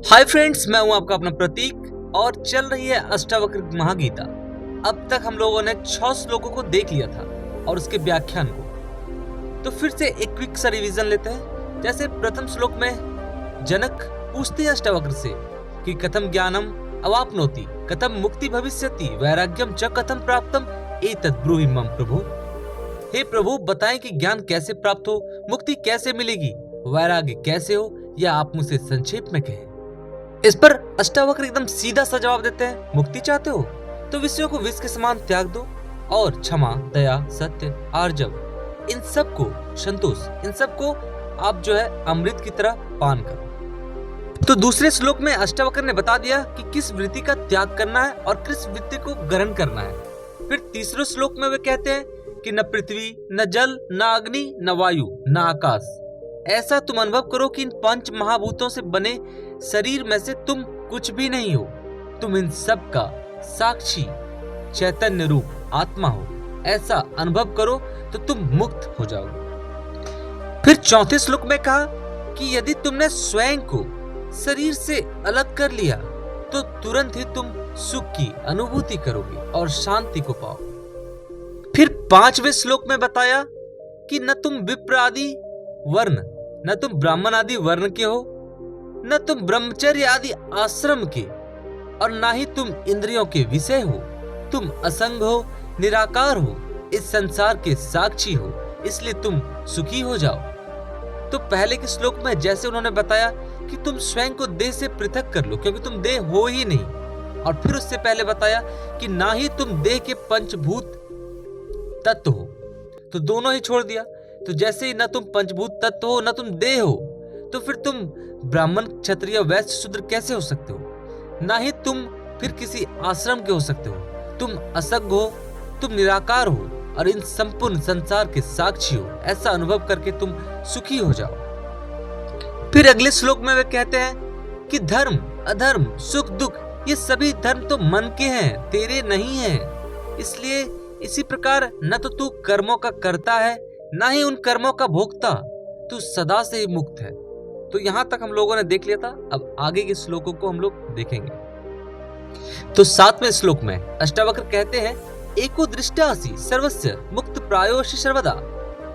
Hi friends, मैं हूं आपका अपना प्रतीक और चल रही है अष्टावक्र महागीता। अब तक हम लोगों ने 6 श्लोकों को देख लिया था और उसके व्याख्यान को। तो फिर से एक क्विक सा रिवीजन लेते हैं। जैसे प्रथम श्लोक में जनक पूछते हैं अष्टावक्र से कि कथम ज्ञानम अवाप्नोति, कथम मुक्ति भविष्यति, वैराग्यम च कथम प्राप्तम, एतद् ब्रूहि मम प्रभु। हे प्रभु, बताएं कि ज्ञान कैसे प्राप्त हो, मुक्ति कैसे मिलेगी, वैराग्य कैसे हो, या आप मुझसे संक्षेप में कहें। इस पर अष्टावक्र एकदम सीधा सा जवाब देते हैं, मुक्ति चाहते हो तो विषयों को विष के समान त्याग दो और क्षमा, दया, सत्य, आर्जव, इन सब को संतोष, इन सब को आप जो है अमृत की तरह पान करो। तो दूसरे श्लोक में अष्टावक्र ने बता दिया कि किस वृत्ति का त्याग करना है और किस वृत्ति को ग्रहण करना है। फिर तीसरे श्लोक में वे कहते हैं कि न पृथ्वी, न जल, न अग्नि, न वायु, न आकाश, ऐसा तुम अनुभव करो कि इन 5 महाभूतों से बने शरीर में से तुम कुछ भी नहीं हो। तुम इन सब का साक्षी चैतन्य रूप आत्मा हो। ऐसा अनुभव करो तो तुम मुक्त हो जाओगे। फिर चौथे श्लोक में कहा कि यदि तुमने स्वयं को शरीर से अलग कर लिया तो तुरंत ही तुम सुख की अनुभूति करोगे और शांति को पाओगे। फिर 5वें श्लोक में बताया कि न तुम विप्र आदि वर्ण, न तुम ब्राह्मण आदि वर्ण के हो, न तुम ब्रह्मचर्य आदि आश्रम के, और ना ही तुम इंद्रियों के विषय हो। तुम असंग हो, निराकार हो, इस संसार के साक्षी हो, इसलिए तुम सुखी हो जाओ। तो पहले के श्लोक में जैसे उन्होंने बताया कि तुम स्वयं को देह से पृथक कर लो क्योंकि तुम देह हो ही नहीं, और फिर उससे पहले बताया कि ना ही तुम देह के पंचभूत तत्व हो, तो दोनों ही छोड़ दिया। तो जैसे ही न तुम पंचभूत तत्व हो, न तुम देह हो, तो फिर तुम ब्राह्मण, क्षत्रिय, वैश्य, शूद्र कैसे हो सकते हो? ना ही तुम फिर किसी आश्रम के हो सकते हो। तुम असंग हो, तुम निराकार हो और इन संपूर्ण संसार के साक्षी हो। ऐसा अनुभव करके तुम सुखी हो जाओ। फिर अगले श्लोक में वे कहते हैं कि धर्म, अधर्म, सुख, दुख, ये सभी धर्म तो मन के हैं, तेरे नहीं हैं। इसलिए इसी प्रकार न तो तू कर्मों का कर्ता है, ना ही उन कर्मों का भोक्ता, तू सदा से ही मुक्त है। तो यहां तक हम लोगों ने देख लिया था। अब आगे के श्लोकों को हम लोग देखेंगे। तो 7वें श्लोक में अष्टावक्र कहते हैं, एको दृष्टासि सर्वस्य मुक्त प्रायोषि सर्वदा,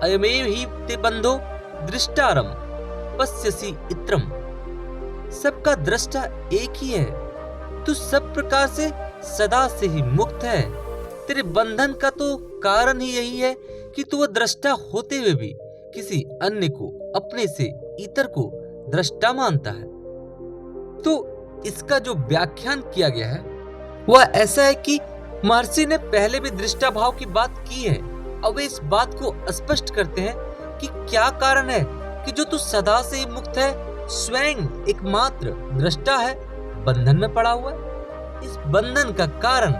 अयमेव ही ते बंधो दृष्टारम पश्यसि इत्रम। सबका दृष्टा एक ही है, तू सब प्रकार से सदा से ही मुक्त है। तेरे बंधन का तो कारण ही यही है कि तू वह दृष्टा होते हुए भी किसी अन्य को, अपने से इतर को दृष्टा मानता है। तो इसका जो व्याख्यान किया गया है वह ऐसा है कि महर्षि ने पहले भी दृष्टा भाव की बात की है। अब वे इस बात को स्पष्ट करते हैं कि क्या कारण है कि जो तू सदा से ही मुक्त है, स्वयं एकमात्र दृष्टा है, बंधन में पड़ा हुआ है। इस बंधन का कारण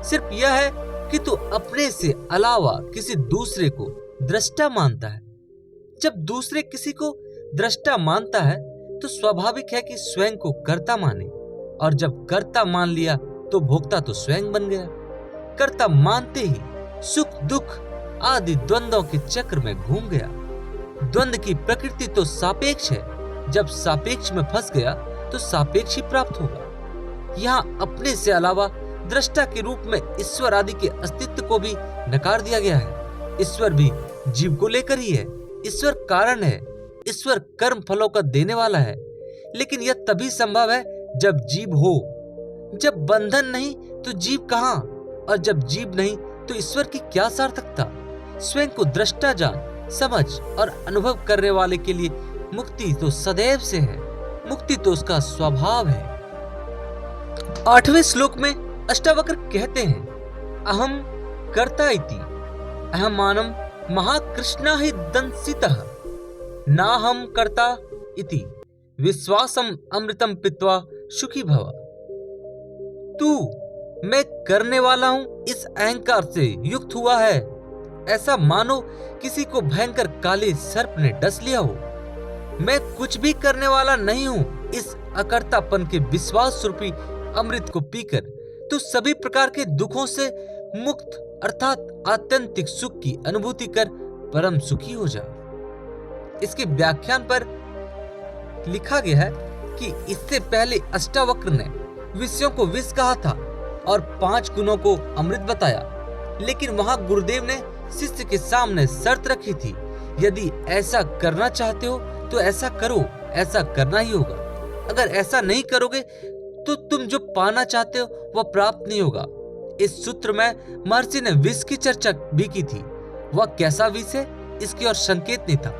सिर्फ यह है कि तू अपने से अलावा किसी दूसरे को दृष्टा मानता है। जब दूसरे किसी को दृष्टा मानता है तो स्वाभाविक है कि स्वयं को कर्ता माने, और जब कर्ता मान लिया तो भोक्ता तो स्वयं बन गया। कर्ता मानते ही सुख, दुख आदि द्वंद्वों के चक्र में घूम गया। द्वंद्व की प्रकृति तो सापेक्ष है, जब सापेक्ष में फंस गया तो सापेक्ष ही प्राप्त होगा। यहाँ अपने से अलावा दृष्टा के रूप में ईश्वर आदि के अस्तित्व को भी नकार दिया गया है। ईश्वर भी जीव को लेकर ही है। ईश्वर कारण है, ईश्वर कर्म फलों का देने वाला है, लेकिन यह तभी संभव है जब जीव हो। जब बंधन नहीं तो जीव कहाँ, और जब जीव नहीं तो ईश्वर की क्या सार्थकता। स्वयं को दृष्टा जान, समझ और अनुभव करने वाले के लिए मुक्ति तो सदैव से है, मुक्ति तो उसका स्वभाव है। 8वें श्लोक में अष्टावक्र कहते हैं, अहम कर्ता इति अहमानम महाकृष्णा हि दंसितः, ना हम कर्ता इति विश्वासम अमृतम पित्वा सुखी भव। तू मैं करने वाला हूं इस अहंकार से युक्त हुआ है, ऐसा मानो किसी को भयंकर काले सर्प ने डस लिया हो। मैं कुछ भी करने वाला नहीं हूं, इस अकर्तापन के विश्वास रूपी अमृत को पीकर तो सभी प्रकार के दुखों से मुक्त अर्थात आत्यंतिक सुख की अनुभूति कर परम सुखी हो जा। इसके व्याख्यान पर लिखा गया है कि इससे पहले अष्टावक्र ने विषयों को विष कहा था और 5 गुणों को अमृत बताया, लेकिन वहां गुरुदेव ने शिष्य के सामने शर्त रखी थी, यदि ऐसा करना चाहते हो तो ऐसा करो, ऐसा करना ही होगा। अगर ऐसा नहीं करोगे तो तुम जो पाना चाहते हो वह प्राप्त नहीं होगा। इस सूत्र में महर्षि ने विष की चर्चा भी की थी। वह कैसा विष है इसकी और संकेत नहीं था,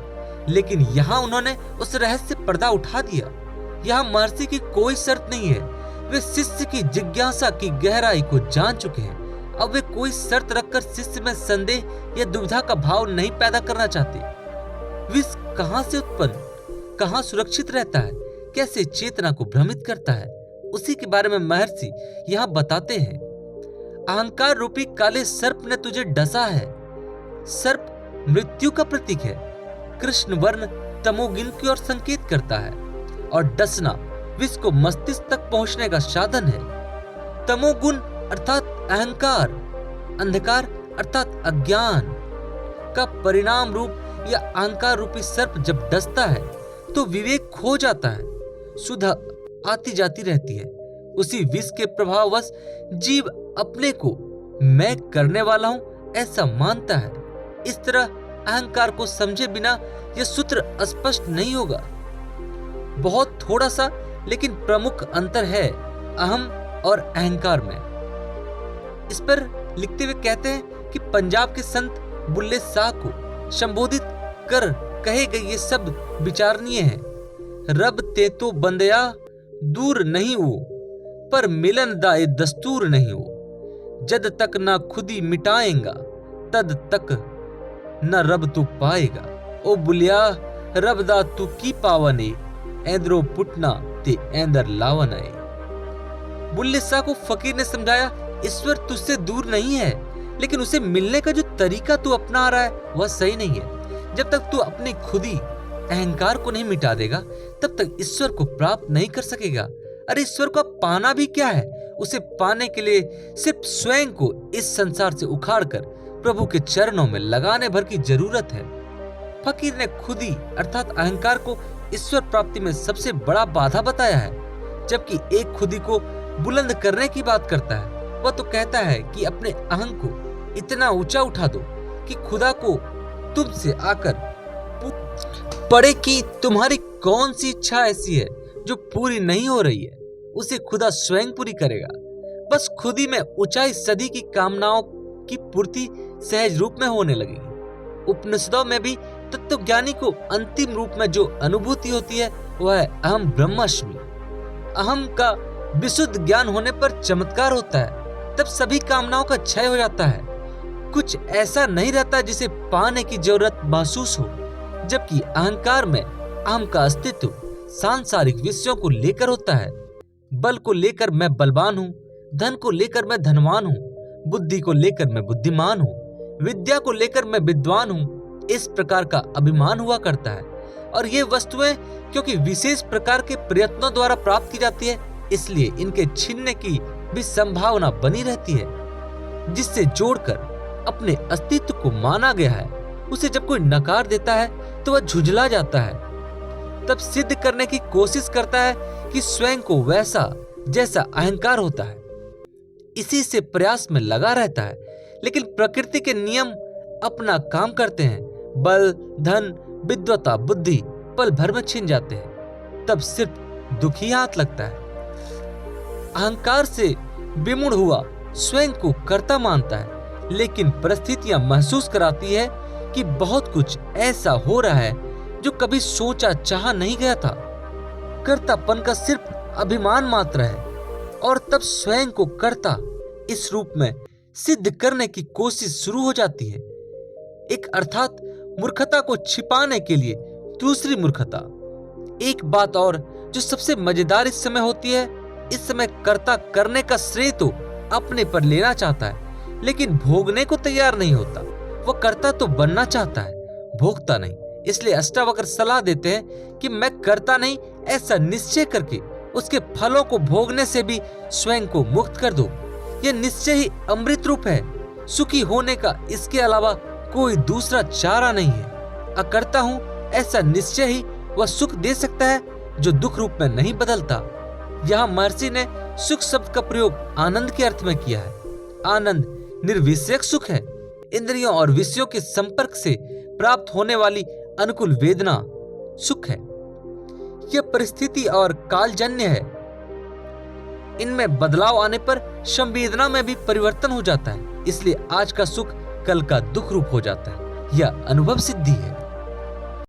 लेकिन यहाँ उन्होंने उस रहस्य पर्दा उठा दिया। यहाँ महर्षि की कोई शर्त नहीं है, वे शिष्य की जिज्ञासा की गहराई को जान चुके हैं। अब वे कोई शर्त रखकर शिष्य में संदेह या दुविधा का भाव नहीं पैदा करना चाहते। विष कहाँ से उत्पन्न, कहाँ सुरक्षित रहता है, कैसे चेतना को भ्रमित करता है, उसी के बारे में महर्षि यहाँ बताते हैं। अहंकार रूपी काले सर्प ने तुझे डसा है। सर्प मृत्यु का प्रतीक है। कृष्ण वर्ण तमोगुण की ओर संकेत करता है और डसना विष को मस्तिष्क तक पहुंचने का साधन है। तमोगुण अर्थात अहंकार, अंधकार अर्थात अज्ञान का परिणाम रूप या अहंकार रूपी सर्प जब डसता है तो विवेक खो जाता है, सुधा आती जाती रहती है। उसी विष के प्रभाववश जीव अपने को मैं करने वाला हूं ऐसा मानता है। इस तरह अहंकार को समझे बिना यह सूत्र स्पष्ट नहीं होगा। बहुत थोड़ा सा लेकिन प्रमुख अंतर है अहम और अहंकार में। इस पर लिखते हुए कहते हैं कि पंजाब के संत बुल्ले शाह को संबोधित कर कहे गए ये शब्द विचारणीय है। रब ते तो बंदया दूर नहीं हो, पर मिलन दाए दस्तूर नहीं हो। जद तक ना खुदी मिटाएगा तद तक न रब तू पाएगा। ओ बुलिया रब दा तू की पावने, ऐंदरो पुटना ते ऐंदर लावने। बुल्ले शाह को फकीर ने समझाया, ईश्वर तुझसे दूर नहीं है, लेकिन उसे मिलने का जो तरीका तू अपना रहा है वह सही नहीं है। जब तक तू अपनी खुदी अहंकार को नहीं मिटा देगा तब तक ईश्वर को प्राप्त नहीं कर सकेगा। अरे ईश्वर को पाना भी क्या है, उसे पाने के लिए सिर्फ स्वयं को इस संसार से उखाड़कर प्रभु के चरणों में लगाने भर की जरूरत है। फकीर ने खुदी अर्थात अहंकार को ईश्वर प्राप्ति में सबसे बड़ा बाधा बताया है, जबकि एक खुदी को बुलंद करने की बात करता है। वह तो कहता है कि अपने अहं को इतना ऊंचा उठा दो कि खुदा को तुमसे आकर पड़े कि तुम्हारी कौन सी इच्छा ऐसी है जो पूरी नहीं हो रही है, उसे खुदा स्वयं पूरी करेगा। बस खुदी में ऊंचाई सदी की कामनाओं की पूर्ति सहज रूप में होने लगेगी। उपनिषदों में भी तत्वज्ञानी को अंतिम रूप में जो अनुभूति होती है वह है अहम ब्रह्मास्मि। अहम का विशुद्ध ज्ञान होने पर चमत्कार होता है, तब सभी कामनाओं का क्षय हो जाता है। कुछ ऐसा नहीं रहता जिसे पाने की जरूरत महसूस हो, जबकि अहंकार में अहम का अस्तित्व सांसारिक विषयों को लेकर होता है। बल को लेकर मैं बलवान हूँ, धन को लेकर मैं धनवान हूँ, बुद्धि को लेकर मैं बुद्धिमान हूँ, विद्या को लेकर मैं विद्वान हूँ। इस प्रकार का अभिमान हुआ करता है। और ये वस्तुएं क्योंकि विशेष प्रकार के प्रयत्नों द्वारा प्राप्त की जाती है, इसलिए इनके छीनने की भी संभावना बनी रहती है। जिससे जोड़कर अपने अस्तित्व को माना गया है, उसे जब कोई नकार देता है तो वह झुंझला जाता है। तब सिद्ध करने की कोशिश करता है कि स्वयं को वैसा जैसा अहंकार होता है, इसी से प्रयास में लगा रहता है। लेकिन प्रकृति के नियम अपना काम करते हैं। बल, धन, विद्वता, बुद्धि पल भर में छिन जाते हैं, तब सिर्फ दुख ही हाथ लगता है। अहंकार से विमूढ़ हुआ स्वयं को कर्ता मानता है, लेकिन परिस्थितियां महसूस कराती है कि बहुत कुछ ऐसा हो रहा है जो कभी सोचा चाहा नहीं गया था। कर्तापन का सिर्फ अभिमान मात्र है, और तब स्वयं को कर्ता इस रूप में सिद्ध करने की कोशिश शुरू हो जाती है। एक अर्थात मूर्खता को छिपाने के लिए दूसरी मूर्खता। एक बात और जो सबसे मजेदार इस समय होती है, इस समय कर्ता करने का श्रेय तो अपने पर लेना चाहता है, लेकिन भोगने को तैयार नहीं होता। वह कर्ता तो बनना चाहता है, भोगता नहीं। इसलिए अष्टावक्र सलाह देते हैं कि मैं करता नहीं, ऐसा निश्चय करके उसके फलों को भोगने से भी स्वयं को मुक्त कर दो। यह निश्चय ही अमृत रूप है। सुखी होने का इसके अलावा कोई दूसरा चारा नहीं है। अकर्ता हूँ ऐसा निश्चय ही वह सुख दे सकता है, जो दुख रूप में नहीं बदलता। यहाँ महर्षि ने सुख शब्द का प्रयोग आनंद के अर्थ में किया है। आनंद निर्विषयक सुख है। इंद्रियों और विषयों के संपर्क से प्राप्त होने वाली अनुकूल वेदना सुख है। यह परिस्थिति और कालजन्य है। इनमें बदलाव आने पर संवेदना में भी परिवर्तन हो जाता है। इसलिए आज का सुख कल का दुख रूप हो जाता है। यह अनुभव सिद्धि है।